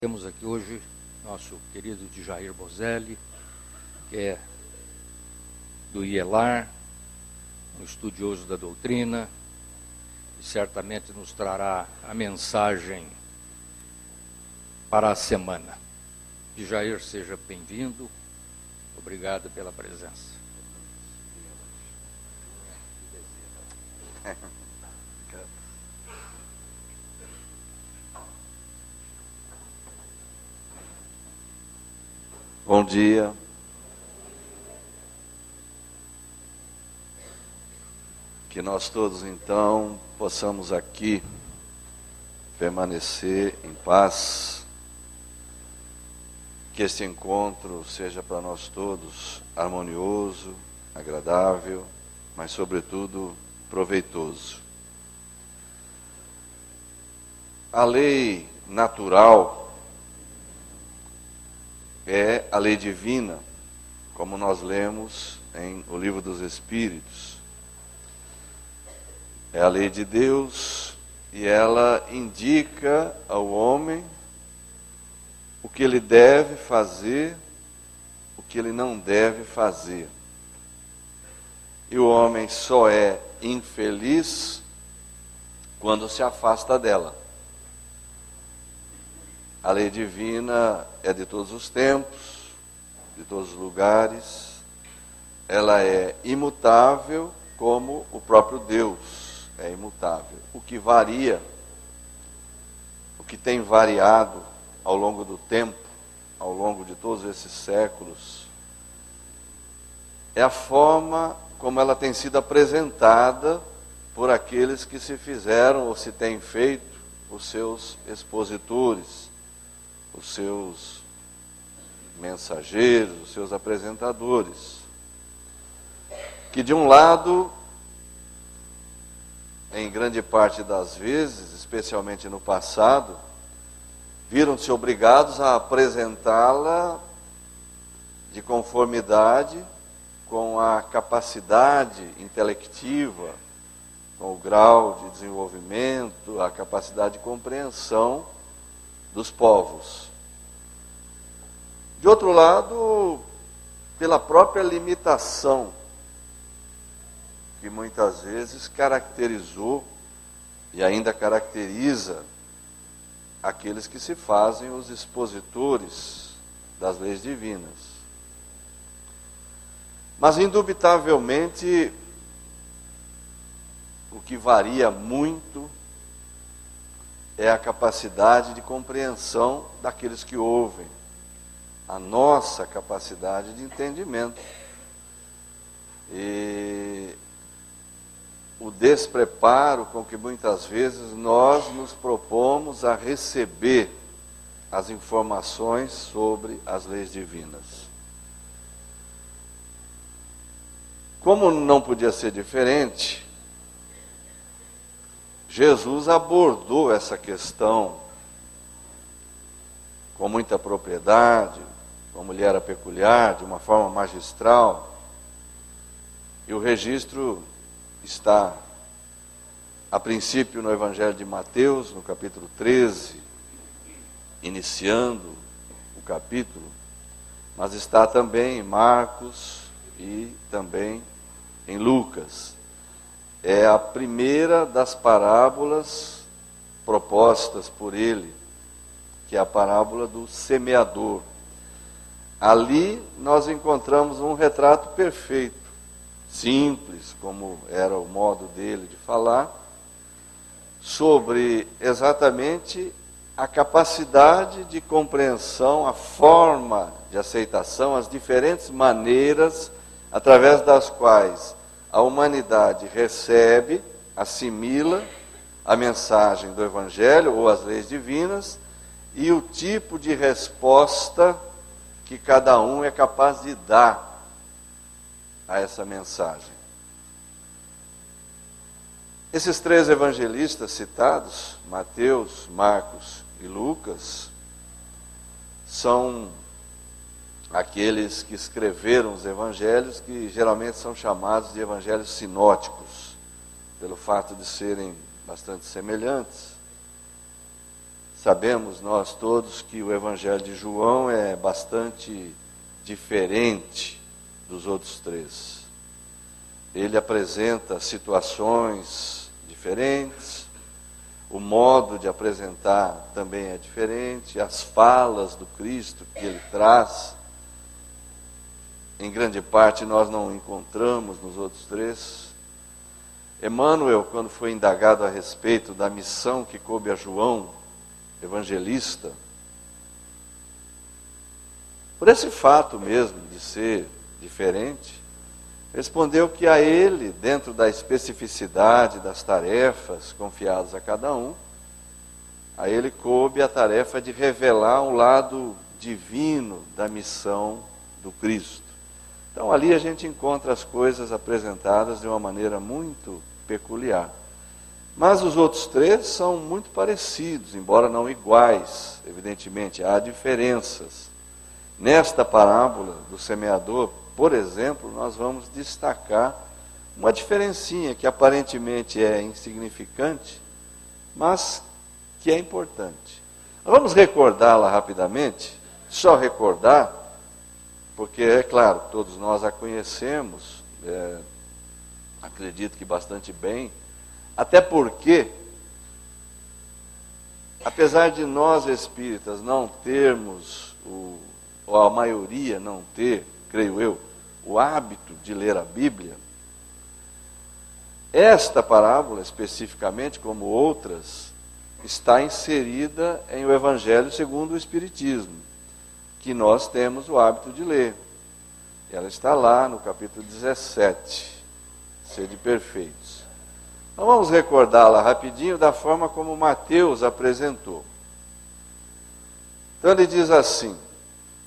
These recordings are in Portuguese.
Temos aqui hoje nosso querido Jair Bozelli, que é do IELAR, um estudioso da doutrina, e certamente nos trará a mensagem para a semana. Jair, seja bem-vindo, obrigado pela presença. Bom dia. Que nós todos, então, possamos aqui permanecer em paz. Que este encontro seja para nós todos harmonioso, agradável, mas, sobretudo, proveitoso. A lei natural é a lei divina, como nós lemos em O Livro dos Espíritos. É a lei de Deus e ela indica ao homem o que ele deve fazer, o que ele não deve fazer. E o homem só é infeliz quando se afasta dela. A lei divina é de todos os tempos, de todos os lugares. Ela é imutável como o próprio Deus é imutável. O que varia, o que tem variado ao longo do tempo, ao longo de todos esses séculos, é a forma como ela tem sido apresentada por aqueles que se fizeram ou se têm feito os seus expositores, os seus mensageiros, os seus apresentadores, que de um lado, em grande parte das vezes, especialmente no passado, viram-se obrigados a apresentá-la de conformidade com a capacidade intelectiva, com o grau de desenvolvimento, a capacidade de compreensão dos povos. De outro lado, pela própria limitação que muitas vezes caracterizou e ainda caracteriza aqueles que se fazem os expositores das leis divinas. Mas, indubitavelmente, o que varia muito é a capacidade de compreensão daqueles que ouvem, a nossa capacidade de entendimento. E o despreparo com que muitas vezes nós nos propomos a receber as informações sobre as leis divinas. Como não podia ser diferente, Jesus abordou essa questão com muita propriedade, como lhe era peculiar, de uma forma magistral. E o registro está, a princípio, no Evangelho de Mateus, no capítulo 13, iniciando o capítulo, mas está também em Marcos e também em Lucas. É a primeira das parábolas propostas por ele, que é a parábola do semeador. Ali nós encontramos um retrato perfeito, simples, como era o modo dele de falar, sobre exatamente a capacidade de compreensão, a forma de aceitação, as diferentes maneiras através das quais a humanidade recebe, assimila a mensagem do Evangelho ou as leis divinas e o tipo de resposta que cada um é capaz de dar a essa mensagem. Esses três evangelistas citados, Mateus, Marcos e Lucas, são aqueles que escreveram os evangelhos, que geralmente são chamados de evangelhos sinóticos, pelo fato de serem bastante semelhantes. Sabemos nós todos que o Evangelho de João é bastante diferente dos outros três. Ele apresenta situações diferentes, o modo de apresentar também é diferente, as falas do Cristo que ele traz, em grande parte nós não encontramos nos outros três. Emmanuel, quando foi indagado a respeito da missão que coube a João, evangelista, por esse fato mesmo de ser diferente, respondeu que a ele, dentro da especificidade das tarefas confiadas a cada um, a ele coube a tarefa de revelar um lado divino da missão do Cristo. Então ali a gente encontra as coisas apresentadas de uma maneira muito peculiar. Mas os outros três são muito parecidos, embora não iguais, evidentemente, há diferenças. Nesta parábola do semeador, por exemplo, nós vamos destacar uma diferencinha que aparentemente é insignificante, mas que é importante. Vamos recordá-la rapidamente, só recordar, porque é claro, todos nós a conhecemos, acredito que bastante bem, até porque, apesar de nós espíritas não termos, ou a maioria não ter, creio eu, o hábito de ler a Bíblia, esta parábola especificamente, como outras, está inserida em o Evangelho segundo o Espiritismo, que nós temos o hábito de ler. Ela está lá no capítulo 17, Sede Perfeitos. Então vamos recordá-la rapidinho da forma como Mateus apresentou. Então ele diz assim: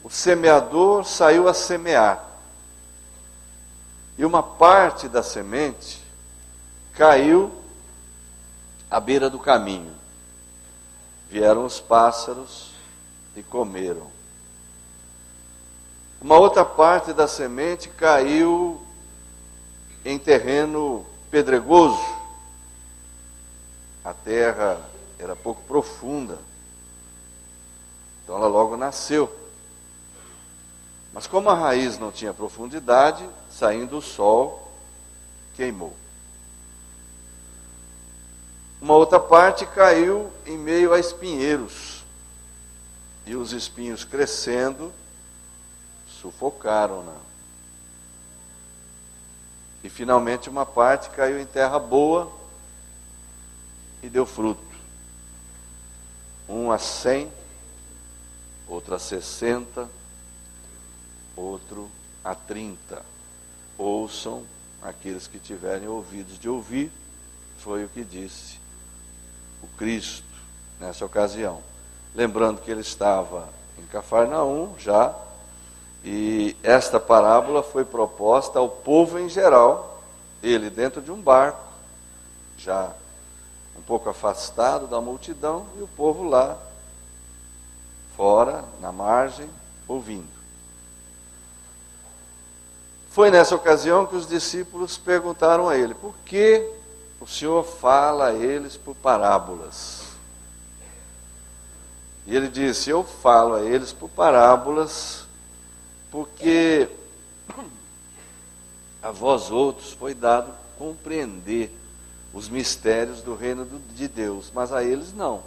o semeador saiu a semear, e uma parte da semente caiu à beira do caminho. Vieram os pássaros e comeram. Uma outra parte da semente caiu em terreno pedregoso. A terra era pouco profunda, então ela logo nasceu. Mas como a raiz não tinha profundidade, saindo o sol, queimou. Uma outra parte caiu em meio a espinheiros, e os espinhos crescendo, sufocaram-na. E finalmente uma parte caiu em terra boa e deu fruto. Um a 100, outro a 60, outro a 30. Ouçam aqueles que tiverem ouvidos de ouvir, foi o que disse o Cristo nessa ocasião. Lembrando que ele estava em Cafarnaum já, e esta parábola foi proposta ao povo em geral, ele dentro de um barco, já um pouco afastado da multidão, e o povo lá fora, na margem, ouvindo. Foi nessa ocasião que os discípulos perguntaram a ele: por que o Senhor fala a eles por parábolas? E ele disse: eu falo a eles por parábolas porque a vós outros foi dado compreender os mistérios do reino de Deus, mas a eles não.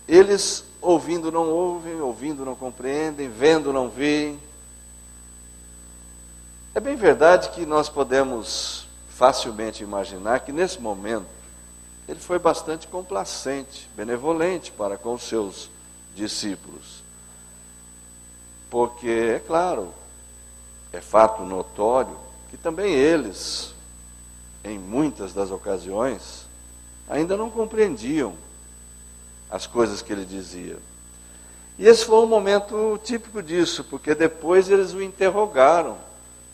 Eles ouvindo não ouvem, ouvindo não compreendem, vendo não veem. É bem verdade que nós podemos facilmente imaginar que nesse momento ele foi bastante complacente, benevolente para com os seus discípulos. Porque, é claro, é fato notório que também eles, em muitas das ocasiões, ainda não compreendiam as coisas que ele dizia. E esse foi um momento típico disso, porque depois eles o interrogaram,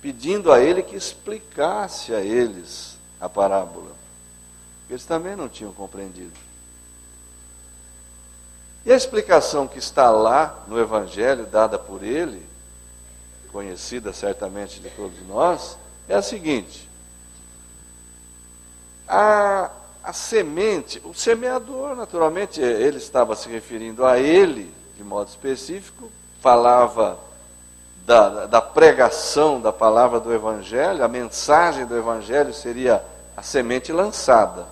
pedindo a ele que explicasse a eles a parábola. Eles também não tinham compreendido. E a explicação que está lá no Evangelho, dada por ele, conhecida certamente de todos nós, é a seguinte: a a semente, o semeador, naturalmente, ele estava se referindo a ele, de modo específico, falava da pregação da palavra do Evangelho, a mensagem do Evangelho seria a semente lançada.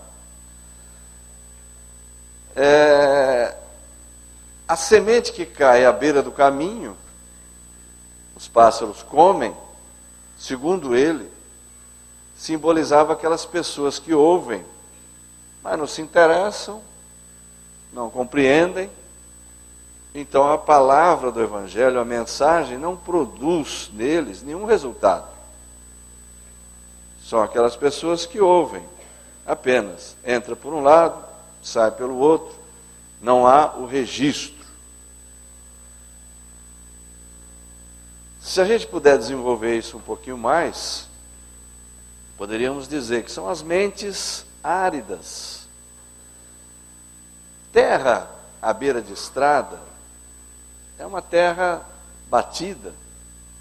A semente que cai à beira do caminho, os pássaros comem, segundo ele, simbolizava aquelas pessoas que ouvem, mas não se interessam, não compreendem. Então a palavra do Evangelho, a mensagem, não produz neles nenhum resultado. São aquelas pessoas que ouvem apenas. Entra por um lado, sai pelo outro, não há o registro. Se a gente puder desenvolver isso um pouquinho mais, poderíamos dizer que são as mentes áridas. Terra à beira de estrada é uma terra batida,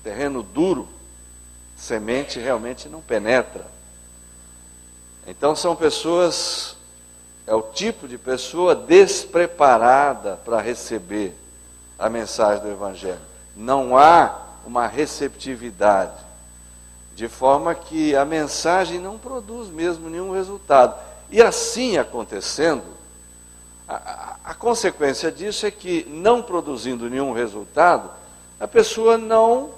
terreno duro, semente realmente não penetra. Então são pessoas, é o tipo de pessoa despreparada para receber a mensagem do Evangelho. Não há uma receptividade, de forma que a mensagem não produz mesmo nenhum resultado. E assim acontecendo, a consequência disso é que, não produzindo nenhum resultado, a pessoa não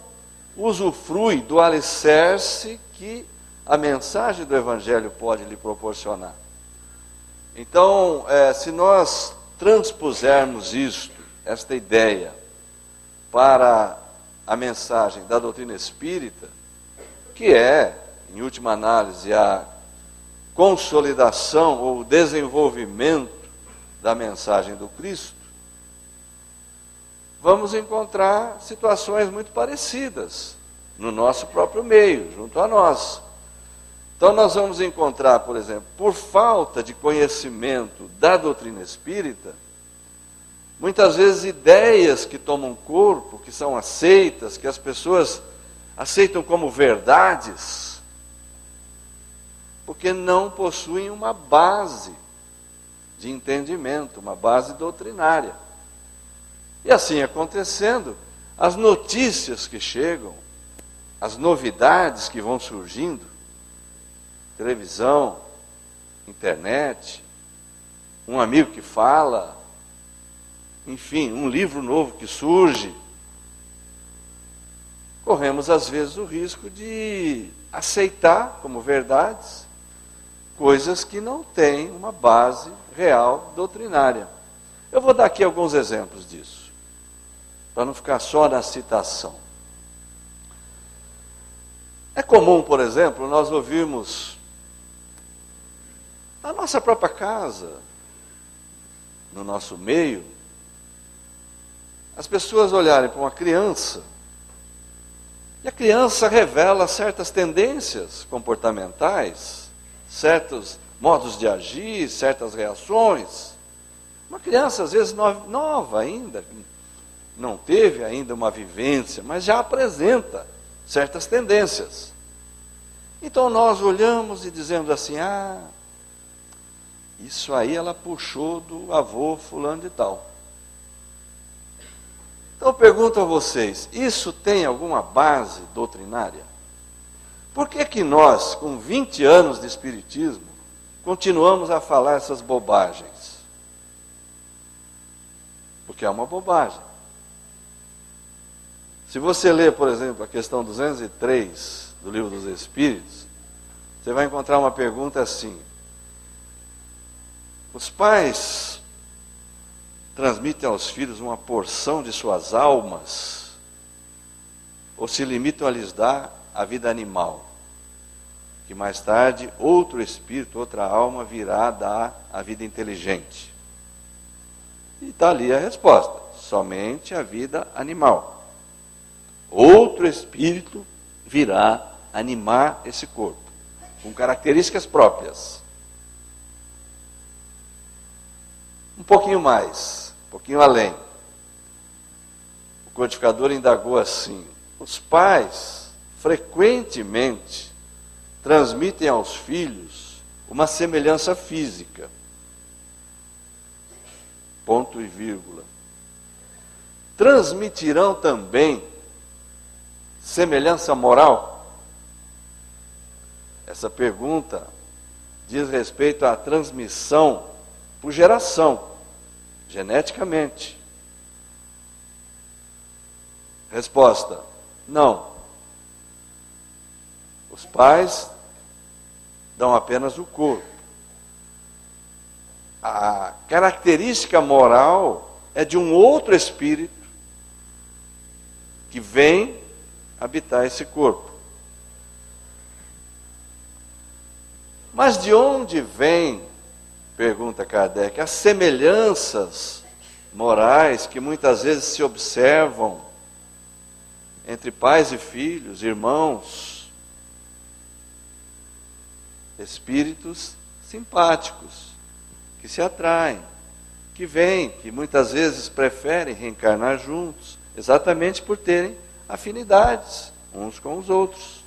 usufrui do alicerce que a mensagem do Evangelho pode lhe proporcionar. Então, se nós transpusermos esta ideia, para a mensagem da doutrina espírita, que é, em última análise, a consolidação ou desenvolvimento da mensagem do Cristo, vamos encontrar situações muito parecidas no nosso próprio meio, junto a nós. Então nós vamos encontrar, por exemplo, por falta de conhecimento da doutrina espírita, muitas vezes ideias que tomam corpo, que são aceitas, que as pessoas aceitam como verdades, porque não possuem uma base de entendimento, uma base doutrinária. E assim acontecendo, as notícias que chegam, as novidades que vão surgindo, televisão, internet, um amigo que fala, enfim, um livro novo que surge, corremos às vezes o risco de aceitar como verdades coisas que não têm uma base real doutrinária. Eu vou dar aqui alguns exemplos disso, para não ficar só na citação. É comum, por exemplo, nós ouvirmos na nossa própria casa, no nosso meio, as pessoas olharem para uma criança e a criança revela certas tendências comportamentais, certos modos de agir, certas reações. Uma criança, às vezes, nova ainda, não teve ainda uma vivência, mas já apresenta certas tendências. Então nós olhamos e dizemos assim, isso aí ela puxou do avô fulano de tal. Então eu pergunto a vocês, isso tem alguma base doutrinária? Por que que nós, com 20 anos de espiritismo, continuamos a falar essas bobagens? Porque é uma bobagem. Se você ler, por exemplo, a questão 203 do Livro dos Espíritos, você vai encontrar uma pergunta assim: os pais transmitem aos filhos uma porção de suas almas ou se limitam a lhes dar a vida animal, que mais tarde outro espírito, outra alma virá dar a vida inteligente? E está ali a resposta: somente a vida animal. Outro espírito virá animar esse corpo, com características próprias. Um pouquinho mais, um pouquinho além. O codificador indagou assim: os pais frequentemente transmitem aos filhos uma semelhança física. Ponto e vírgula. Transmitirão também semelhança moral? Essa pergunta diz respeito à transmissão por geração, geneticamente. Resposta: não. Os pais dão apenas o corpo. A característica moral é de um outro espírito que vem habitar esse corpo. Mas de onde vem, pergunta Kardec, as semelhanças morais que muitas vezes se observam entre pais e filhos, irmãos, espíritos simpáticos, que se atraem, que vêm, que muitas vezes preferem reencarnar juntos, exatamente por terem afinidades uns com os outros.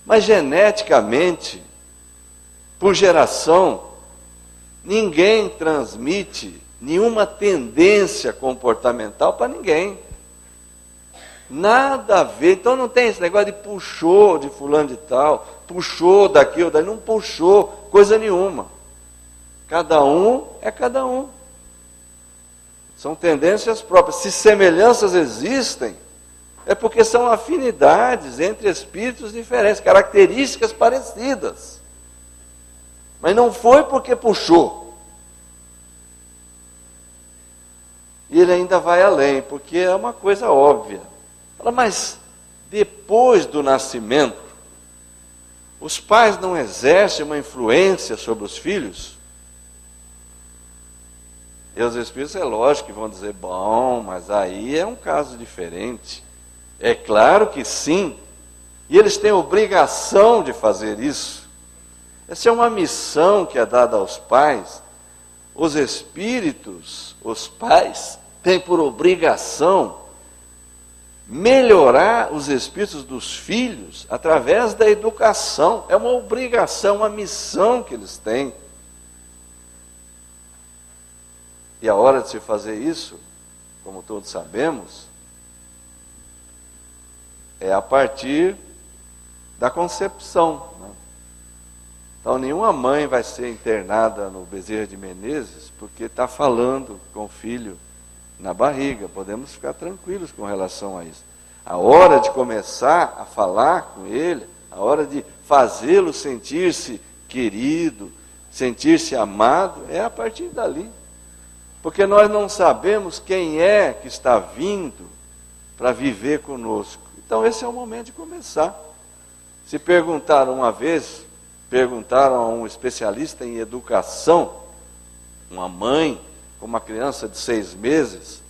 Mas geneticamente, por geração, ninguém transmite nenhuma tendência comportamental para ninguém. Nada a ver. Então não tem esse negócio de puxou de fulano de tal, puxou daqui ou dali, não puxou coisa nenhuma. Cada um é cada um. São tendências próprias. Se semelhanças existem, é porque são afinidades entre espíritos diferentes, características parecidas. Mas não foi porque puxou. E ele ainda vai além, porque é uma coisa óbvia. Fala, mas depois do nascimento, os pais não exercem uma influência sobre os filhos? E os espíritos, é lógico que vão dizer, bom, mas aí é um caso diferente. É claro que sim. E eles têm obrigação de fazer isso. Essa é uma missão que é dada aos pais. Os espíritos, os pais, têm por obrigação melhorar os espíritos dos filhos através da educação. É uma obrigação, uma missão que eles têm. E a hora de se fazer isso, como todos sabemos, é a partir da concepção, né? Então, nenhuma mãe vai ser internada no Bezerra de Menezes porque está falando com o filho na barriga. Podemos ficar tranquilos com relação a isso. A hora de começar a falar com ele, a hora de fazê-lo sentir-se querido, sentir-se amado, é a partir dali. Porque nós não sabemos quem é que está vindo para viver conosco. Então esse é o momento de começar. Se perguntaram uma vez, perguntaram a um especialista em educação, uma mãe com uma criança de 6 meses,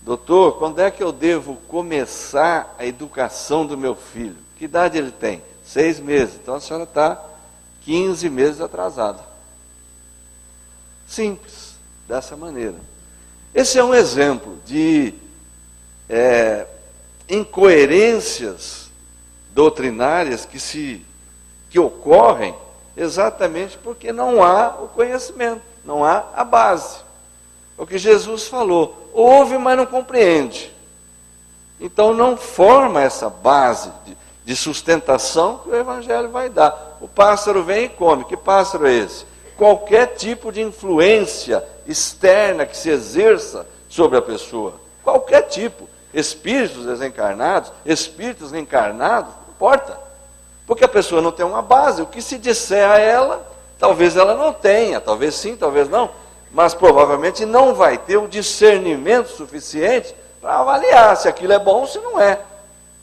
doutor, quando é que eu devo começar a educação do meu filho? Que idade ele tem? 6 meses. Então a senhora está 15 meses atrasada. Simples, dessa maneira. Esse é um exemplo de incoerências doutrinárias que ocorrem exatamente porque não há o conhecimento, não há a base. O que Jesus falou, ouve, mas não compreende. Então não forma essa base de sustentação que o Evangelho vai dar. O pássaro vem e come. Que pássaro é esse? Qualquer tipo de influência externa que se exerça sobre a pessoa. Qualquer tipo. Espíritos desencarnados, espíritos reencarnados, não importa. Porque a pessoa não tem uma base. O que se disser a ela, talvez ela não tenha, talvez sim, talvez não, mas provavelmente não vai ter o discernimento suficiente para avaliar se aquilo é bom ou se não é.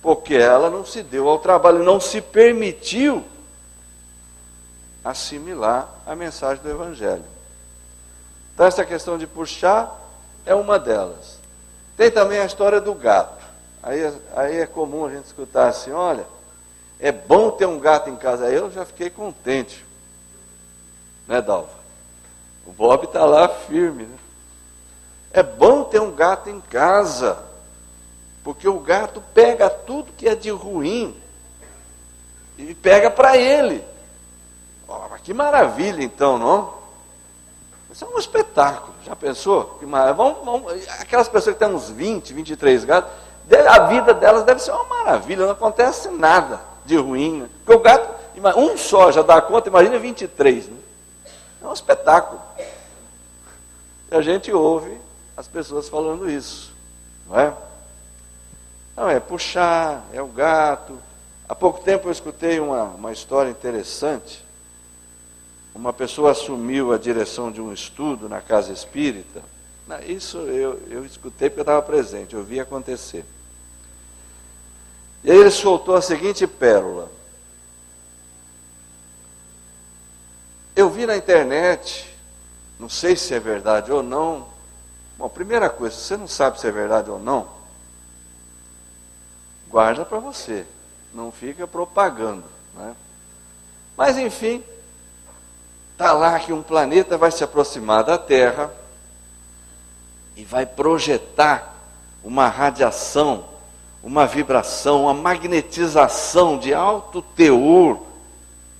Porque ela não se deu ao trabalho, não se permitiu assimilar a mensagem do Evangelho. Então essa questão de puxar é uma delas. Tem também a história do gato. Aí é comum a gente escutar assim, olha, é bom ter um gato em casa. Aí eu já fiquei contente. Né, Dalva? O Bob está lá firme. Né? É bom ter um gato em casa, porque o gato pega tudo que é de ruim e pega para ele. Que maravilha, então, não? Isso é um espetáculo, já pensou? Que aquelas pessoas que têm uns 20, 23 gatos, a vida delas deve ser uma maravilha, não acontece nada de ruim. Né? Porque o gato, um só já dá conta, imagina 23. Né? É um espetáculo. E a gente ouve as pessoas falando isso, não é? Não, é puxar, é o gato. Há pouco tempo eu escutei uma história interessante. Uma pessoa assumiu a direção de um estudo na casa espírita. Isso eu escutei porque eu estava presente, eu vi acontecer. E aí ele soltou a seguinte pérola. Eu vi na internet, não sei se é verdade ou não. Bom, primeira coisa, se você não sabe se é verdade ou não, guarda para você, não fica propagando. Né? Mas enfim, está lá que um planeta vai se aproximar da Terra e vai projetar uma radiação, uma vibração, uma magnetização de alto teor,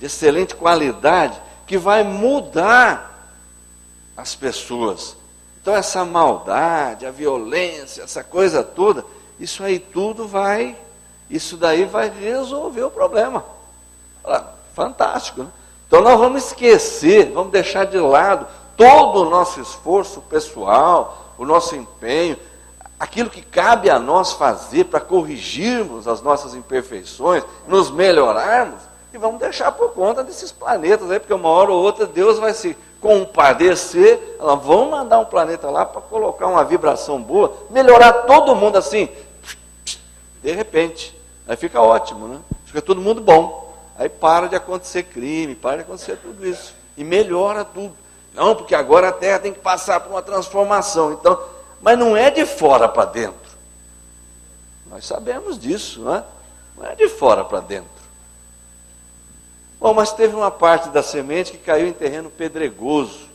de excelente qualidade, que vai mudar as pessoas. Então essa maldade, a violência, essa coisa toda, isso daí vai resolver o problema. Fantástico, né? Então nós vamos esquecer, vamos deixar de lado todo o nosso esforço pessoal, o nosso empenho, aquilo que cabe a nós fazer para corrigirmos as nossas imperfeições, nos melhorarmos, e vamos deixar por conta desses planetas aí, porque uma hora ou outra Deus vai se compadecer, vamos mandar um planeta lá para colocar uma vibração boa, melhorar todo mundo assim, de repente, aí fica ótimo, né? Fica todo mundo bom. Aí para de acontecer crime, para de acontecer tudo isso. E melhora tudo. Não, porque agora a Terra tem que passar por uma transformação. Então, mas não é de fora para dentro. Nós sabemos disso, não é? Não é de fora para dentro. Bom, mas teve uma parte da semente que caiu em terreno pedregoso.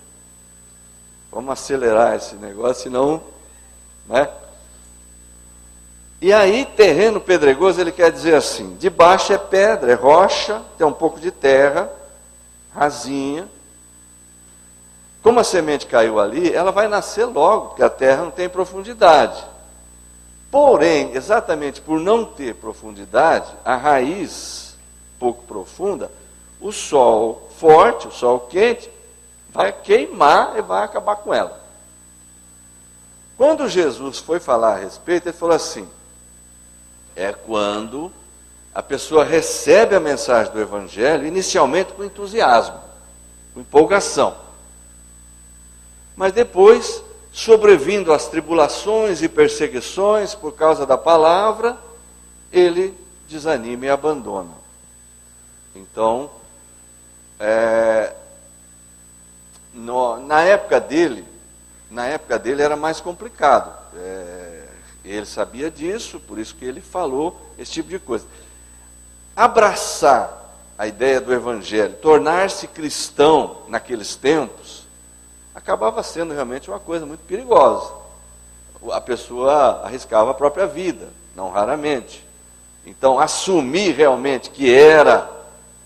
Vamos acelerar esse negócio, senão... Né? E aí, terreno pedregoso, ele quer dizer assim, de baixo é pedra, é rocha, tem um pouco de terra, rasinha. Como a semente caiu ali, ela vai nascer logo, porque a terra não tem profundidade. Porém, exatamente por não ter profundidade, a raiz pouco profunda, o sol forte, o sol quente, vai queimar e vai acabar com ela. Quando Jesus foi falar a respeito, ele falou assim, é quando a pessoa recebe a mensagem do Evangelho, inicialmente com entusiasmo, com empolgação. Mas depois, sobrevindo às tribulações e perseguições por causa da palavra, ele desanima e abandona. Então, na época dele era mais complicado. Ele sabia disso, por isso que ele falou esse tipo de coisa. Abraçar a ideia do Evangelho, tornar-se cristão naqueles tempos, acabava sendo realmente uma coisa muito perigosa. A pessoa arriscava a própria vida, não raramente. Então, assumir realmente que era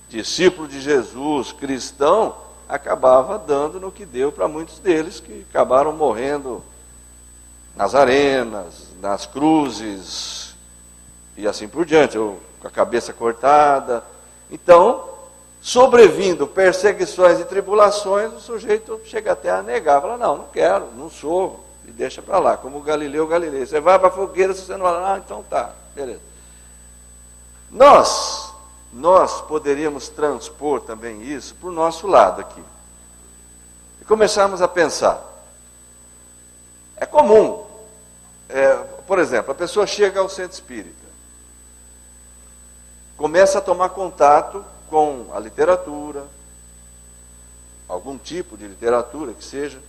discípulo de Jesus, cristão, acabava dando no que deu para muitos deles, que acabaram morrendo nas arenas, nas cruzes, e assim por diante, ou com a cabeça cortada. Então, sobrevindo perseguições e tribulações, o sujeito chega até a negar, fala, não quero, não sou, e deixa para lá, como o Galileu Galilei. Você vai para a fogueira, se você não vai, então tá, beleza. Nós poderíamos transpor também isso para o nosso lado aqui. E começarmos a pensar. É comum, por exemplo, a pessoa chega ao centro espírita, começa a tomar contato com a literatura, algum tipo de literatura que seja,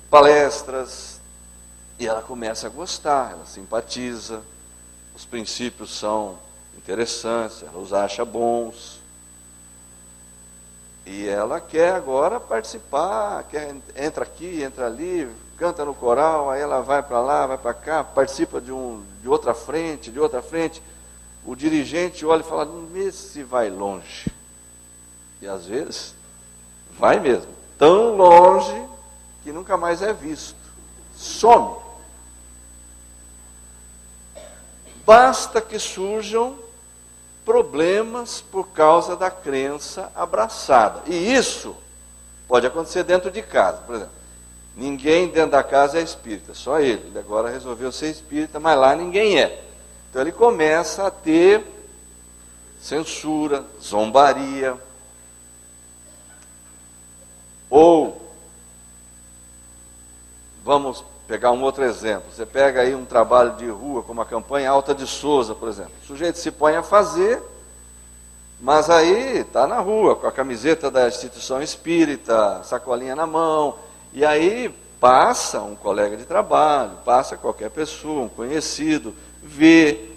palestras, e ela começa a gostar, ela simpatiza, os princípios são interessantes, ela os acha bons, e ela quer agora participar, entra aqui, entra ali, canta no coral, aí ela vai para lá, vai para cá, participa de outra frente, o dirigente olha e fala, esse vai longe. E às vezes, vai mesmo. Tão longe que nunca mais é visto. Some. Basta que surjam problemas por causa da crença abraçada. E isso pode acontecer dentro de casa. Por exemplo, ninguém dentro da casa é espírita, só ele. Ele agora resolveu ser espírita, mas lá ninguém é. Então ele começa a ter censura, zombaria. Ou, vamos pegar um outro exemplo. Você pega aí um trabalho de rua, como a campanha Alta de Souza, por exemplo. O sujeito se põe a fazer, mas aí está na rua, com a camiseta da instituição espírita, sacolinha na mão, e aí passa um colega de trabalho, passa qualquer pessoa, um conhecido, vê,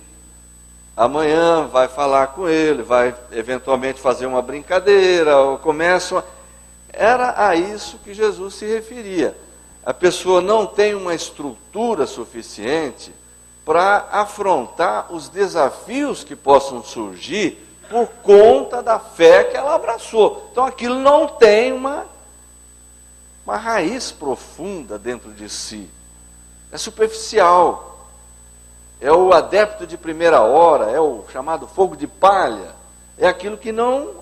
amanhã vai falar com ele, vai eventualmente fazer uma brincadeira, ou começam. Era a isso que Jesus se referia. A pessoa não tem uma estrutura suficiente para afrontar os desafios que possam surgir por conta da fé que ela abraçou. Então aquilo não tem uma raiz profunda dentro de si. É superficial. É o adepto de primeira hora, é o chamado fogo de palha. É aquilo que não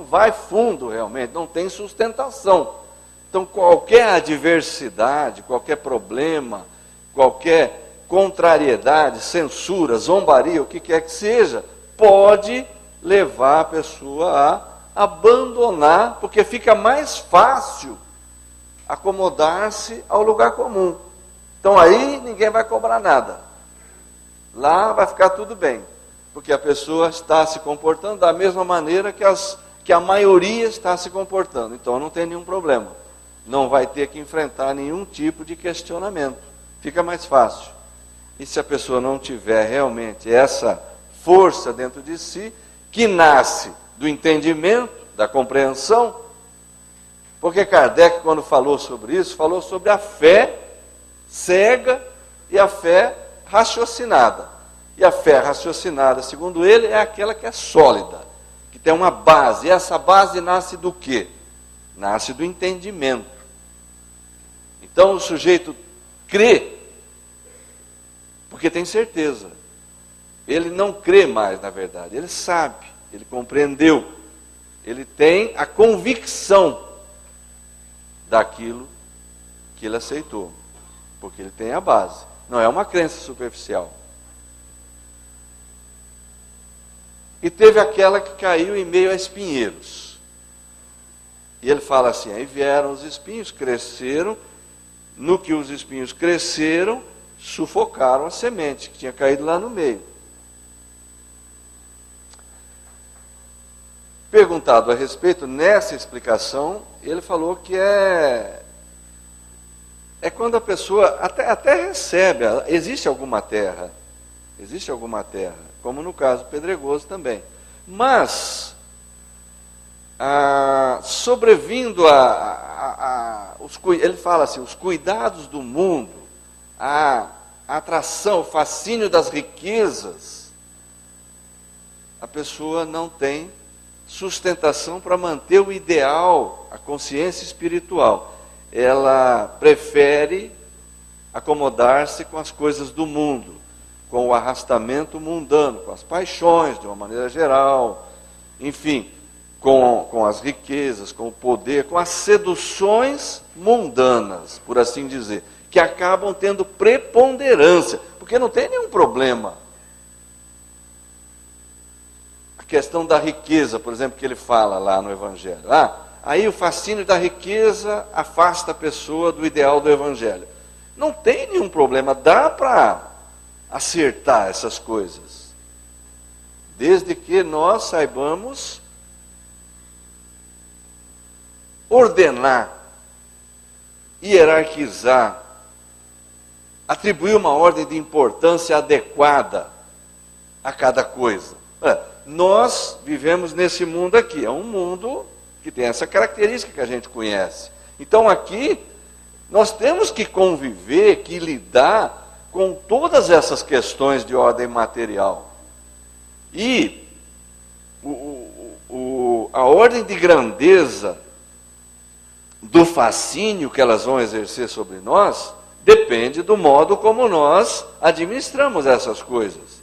vai fundo realmente, não tem sustentação. Então, qualquer adversidade, qualquer problema, qualquer contrariedade, censura, zombaria, o que quer que seja, pode levar a pessoa a abandonar, porque fica mais fácil acomodar-se ao lugar comum. Então, aí ninguém vai cobrar nada. Lá vai ficar tudo bem, porque a pessoa está se comportando da mesma maneira que a maioria está se comportando. Então, não tem nenhum problema. Não vai ter que enfrentar nenhum tipo de questionamento. Fica mais fácil. E se a pessoa não tiver realmente essa força dentro de si, que nasce do entendimento, da compreensão, porque Kardec, quando falou sobre isso, falou sobre a fé cega e a fé raciocinada. E a fé raciocinada, segundo ele, é aquela que é sólida, que tem uma base. E essa base nasce do quê? Nasce do entendimento. Então o sujeito crê, porque tem certeza. Ele não crê mais, na verdade, ele sabe, ele compreendeu, ele tem a convicção daquilo que ele aceitou, porque ele tem a base, não é uma crença superficial. E teve aquela que caiu em meio a espinheiros. E ele fala assim, aí vieram os espinhos, cresceram, no que os espinhos cresceram, sufocaram a semente que tinha caído lá no meio. Perguntado a respeito, nessa explicação, ele falou que é quando a pessoa até recebe, existe alguma terra, como no caso pedregoso também, mas sobrevindo ele fala assim, os cuidados do mundo, a atração, o fascínio das riquezas, a pessoa não tem sustentação para manter o ideal, a consciência espiritual. Ela prefere acomodar-se com as coisas do mundo, com o arrastamento mundano, com as paixões de uma maneira geral, enfim, com as riquezas, com o poder, com as seduções mundanas, por assim dizer, que acabam tendo preponderância, porque não tem nenhum problema. A questão da riqueza, por exemplo, que ele fala lá no Evangelho. Aí o fascínio da riqueza afasta a pessoa do ideal do Evangelho. Não tem nenhum problema, dá para acertar essas coisas, desde que nós saibamos ordenar, hierarquizar, atribuir uma ordem de importância adequada a cada coisa. Nós vivemos nesse mundo aqui, é um mundo que tem essa característica que a gente conhece. Então aqui, nós temos que conviver, que lidar com todas essas questões de ordem material. E a ordem de grandeza do fascínio que elas vão exercer sobre nós depende do modo como nós administramos essas coisas.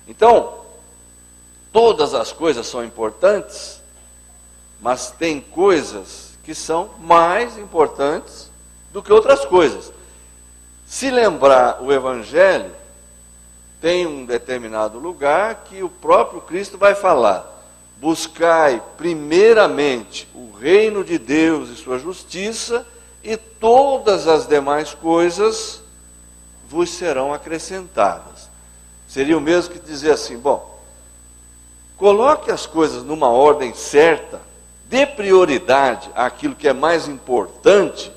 Então, todas as coisas são importantes, mas tem coisas que são mais importantes do que outras coisas. Se lembrar o Evangelho, tem um determinado lugar que o próprio Cristo vai falar: buscai primeiramente o reino de Deus e sua justiça, e todas as demais coisas vos serão acrescentadas. Seria o mesmo que dizer assim: bom, coloque as coisas numa ordem certa, dê prioridade àquilo que é mais importante,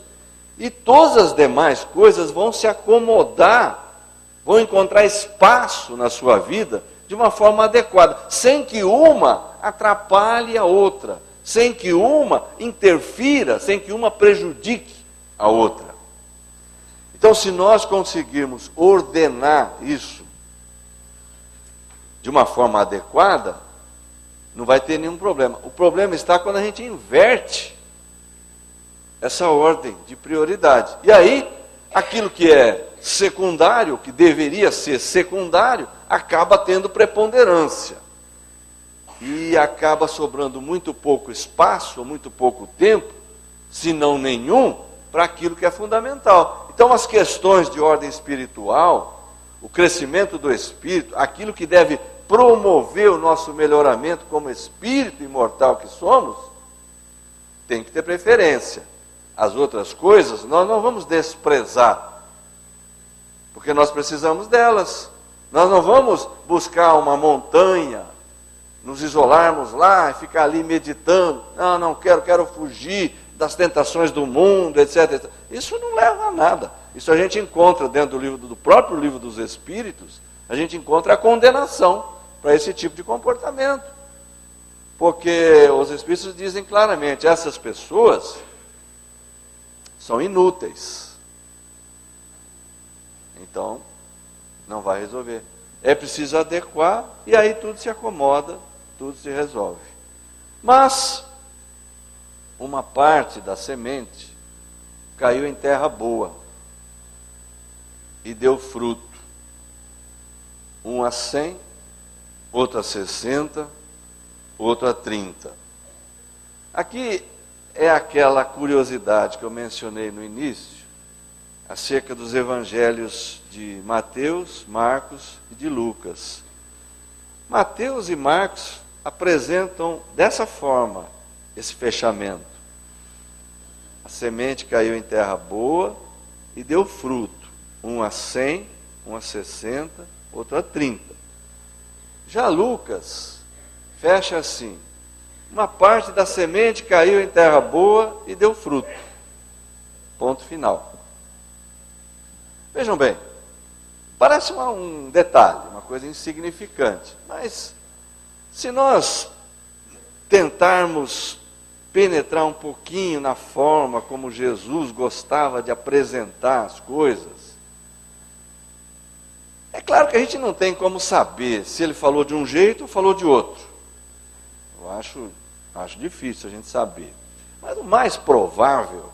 e todas as demais coisas vão se acomodar, vão encontrar espaço na sua vida de uma forma adequada, sem que uma atrapalhe a outra, sem que uma interfira, sem que uma prejudique a outra. Então, se nós conseguirmos ordenar isso de uma forma adequada, não vai ter nenhum problema. O problema está quando a gente inverte essa ordem de prioridade. E aí, aquilo que é secundário, que deveria ser secundário, acaba tendo preponderância. E acaba sobrando muito pouco espaço, muito pouco tempo, se não nenhum, para aquilo que é fundamental. Então, as questões de ordem espiritual, o crescimento do espírito, aquilo que deve promover o nosso melhoramento como espírito imortal que somos, tem que ter preferência. As outras coisas nós não vamos desprezar, porque nós precisamos delas. Nós não vamos buscar uma montanha, nos isolarmos lá e ficar ali meditando. Não quero fugir das tentações do mundo, etc. Isso não leva a nada. Isso a gente encontra dentro do próprio livro dos Espíritos, a gente encontra a condenação para esse tipo de comportamento. Porque os Espíritos dizem claramente: essas pessoas são inúteis. Então, não vai resolver. É preciso adequar, e aí tudo se acomoda, tudo se resolve. Mas uma parte da semente caiu em terra boa e deu fruto. Um a 100, outro a 60, outro a 30. Aqui é aquela curiosidade que eu mencionei no início, acerca dos evangelhos de Mateus, Marcos e de Lucas. Mateus e Marcos apresentam dessa forma esse fechamento. A semente caiu em terra boa e deu fruto. Um a 100, um a 60, outro a 30. Já Lucas fecha assim: uma parte da semente caiu em terra boa e deu fruto. Ponto final. Vejam bem, parece um detalhe, uma coisa insignificante, mas se nós tentarmos penetrar um pouquinho na forma como Jesus gostava de apresentar as coisas, é claro que a gente não tem como saber se ele falou de um jeito ou falou de outro. Eu acho difícil a gente saber. Mas o mais provável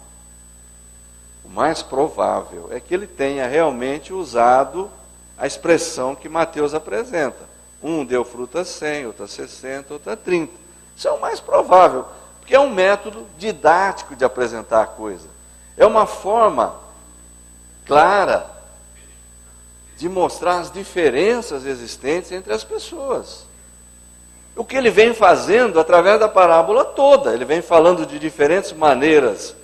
é que ele tenha realmente usado a expressão que Mateus apresenta. Um deu fruto a 100, outro a 60, outro a 30. Isso é o mais provável, porque é um método didático de apresentar a coisa. É uma forma clara de mostrar as diferenças existentes entre as pessoas. O que ele vem fazendo através da parábola toda, ele vem falando de diferentes maneiras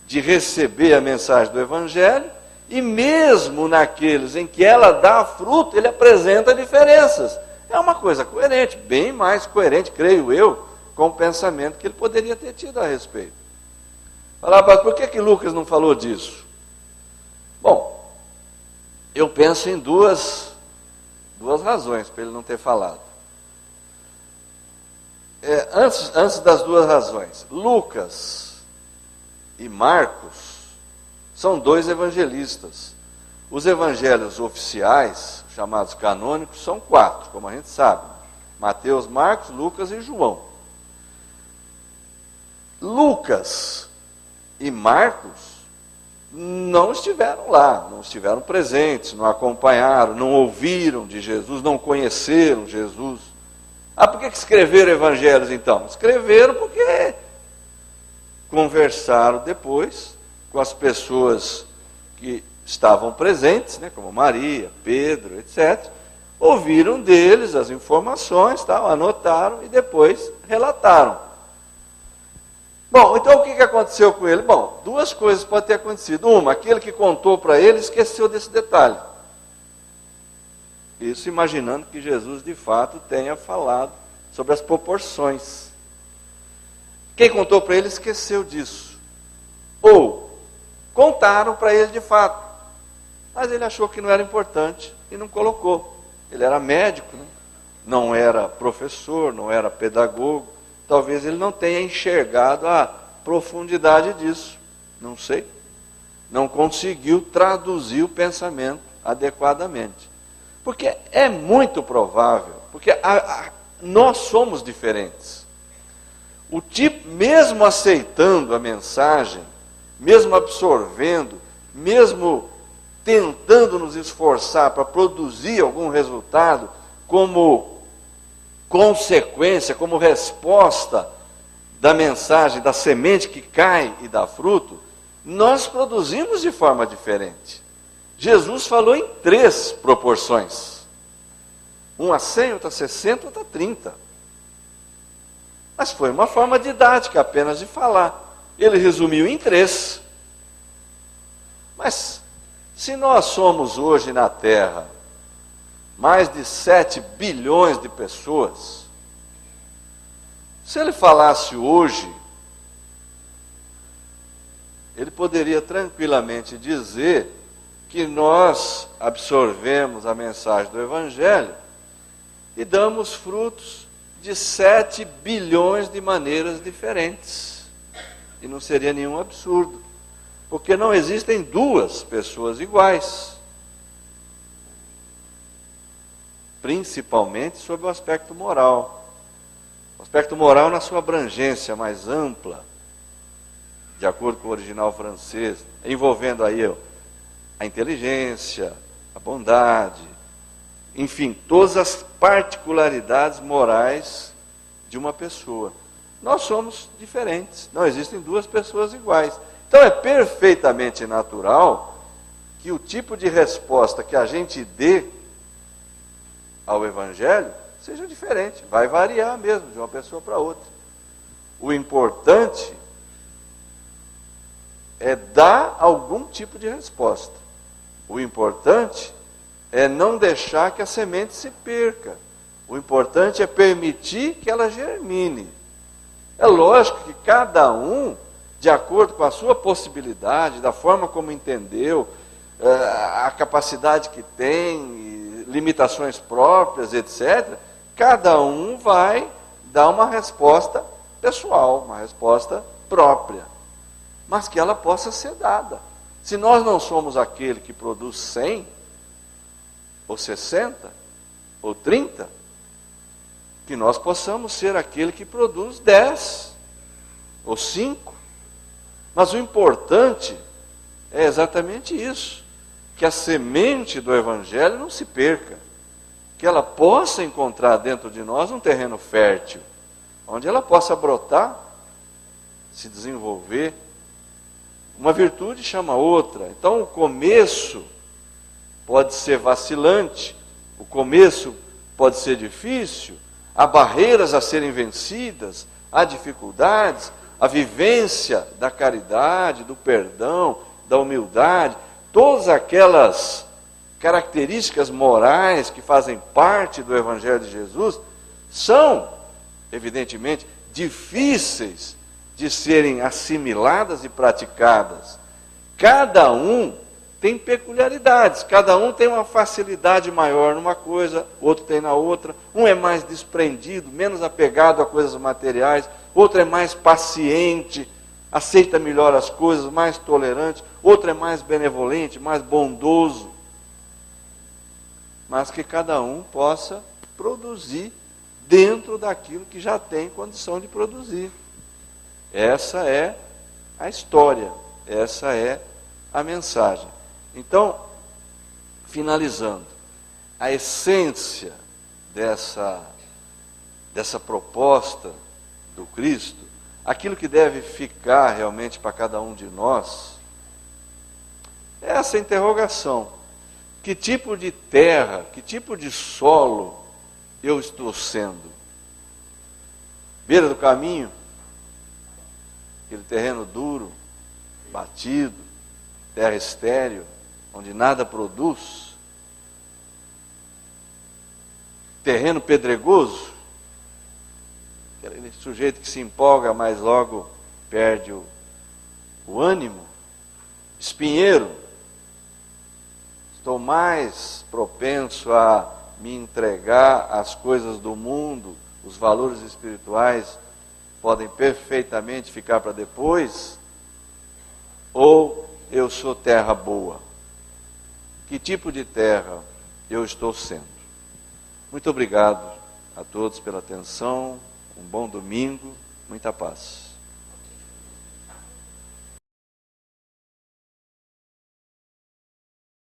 de receber a mensagem do Evangelho, e mesmo naqueles em que ela dá fruto, ele apresenta diferenças. É uma coisa coerente, bem mais coerente, creio eu, com o pensamento que ele poderia ter tido a respeito. Falar, por que Lucas não falou disso? Bom, eu penso em duas razões para ele não ter falado. Antes das duas razões, Lucas e Marcos são dois evangelistas. Os evangelhos oficiais, chamados canônicos, são 4, como a gente sabe: Mateus, Marcos, Lucas e João. Lucas e Marcos não estiveram lá, não estiveram presentes, não acompanharam, não ouviram de Jesus, não conheceram Jesus. Por que escreveram evangelhos então? Escreveram porque conversaram depois com as pessoas que estavam presentes, né, como Maria, Pedro, etc. Ouviram deles as informações, anotaram e depois relataram. Bom, então o que aconteceu com ele? Bom, duas coisas podem ter acontecido. Uma, aquele que contou para ele esqueceu desse detalhe. Isso imaginando que Jesus de fato tenha falado sobre as proporções. Quem contou para ele esqueceu disso. Ou contaram para ele de fato, mas ele achou que não era importante e não colocou. Ele era médico, né? Não era professor, não era pedagogo. Talvez ele não tenha enxergado a profundidade disso. Não sei. Não conseguiu traduzir o pensamento adequadamente. Porque é muito provável, porque nós somos diferentes. O tipo, mesmo aceitando a mensagem, mesmo absorvendo, mesmo tentando nos esforçar para produzir algum resultado como consequência, como resposta da mensagem, da semente que cai e dá fruto, nós produzimos de forma diferente. Jesus falou em 3 proporções. Uma 100, outra 60, outra 30. Mas foi uma forma didática apenas de falar. Ele resumiu em 3. Mas, se nós somos hoje na Terra mais de 7 bilhões de pessoas, se ele falasse hoje, ele poderia tranquilamente dizer que nós absorvemos a mensagem do Evangelho e damos frutos de 7 bilhões de maneiras diferentes. E não seria nenhum absurdo, porque não existem 2 pessoas iguais. Principalmente sob o aspecto moral. O aspecto moral na sua abrangência mais ampla, de acordo com o original francês, envolvendo aí a inteligência, a bondade, enfim, todas as particularidades morais de uma pessoa. Nós somos diferentes, não existem 2 pessoas iguais. Então é perfeitamente natural que o tipo de resposta que a gente dê ao Evangelho seja diferente, vai variar mesmo de uma pessoa para outra. O importante é dar algum tipo de resposta. O importante é não deixar que a semente se perca. O importante é permitir que ela germine. É lógico que cada um, de acordo com a sua possibilidade, da forma como entendeu, a capacidade que tem, limitações próprias, etc., cada um vai dar uma resposta pessoal, uma resposta própria, mas que ela possa ser dada. Se nós não somos aquele que produz 100, ou 60, ou 30, que nós possamos ser aquele que produz 10, ou 5. Mas o importante é exatamente isso, que a semente do Evangelho não se perca, que ela possa encontrar dentro de nós um terreno fértil, onde ela possa brotar, se desenvolver. Uma virtude chama outra. Então o começo pode ser vacilante, o começo pode ser difícil, há barreiras a serem vencidas, há dificuldades, a vivência da caridade, do perdão, da humildade, todas aquelas características morais que fazem parte do Evangelho de Jesus são, evidentemente, difíceis de serem assimiladas e praticadas. Cada um tem peculiaridades, cada um tem uma facilidade maior numa coisa, outro tem na outra. Um é mais desprendido, menos apegado a coisas materiais, outro é mais paciente, aceita melhor as coisas, mais tolerante, outro é mais benevolente, mais bondoso. Mas que cada um possa produzir dentro daquilo que já tem condição de produzir. Essa é a história, essa é a mensagem. Então, finalizando, a essência dessa proposta do Cristo, aquilo que deve ficar realmente para cada um de nós, é essa interrogação: que tipo de terra, que tipo de solo eu estou sendo? Beira do caminho, aquele terreno duro, batido, terra estéril, onde nada produz? Terreno pedregoso, aquele sujeito que se empolga, mas logo perde o ânimo? Espinheiro, estou mais propenso a me entregar às coisas do mundo, os valores espirituais podem perfeitamente ficar para depois? Ou eu sou terra boa? Que tipo de terra eu estou sendo? Muito obrigado a todos pela atenção, um bom domingo, muita paz.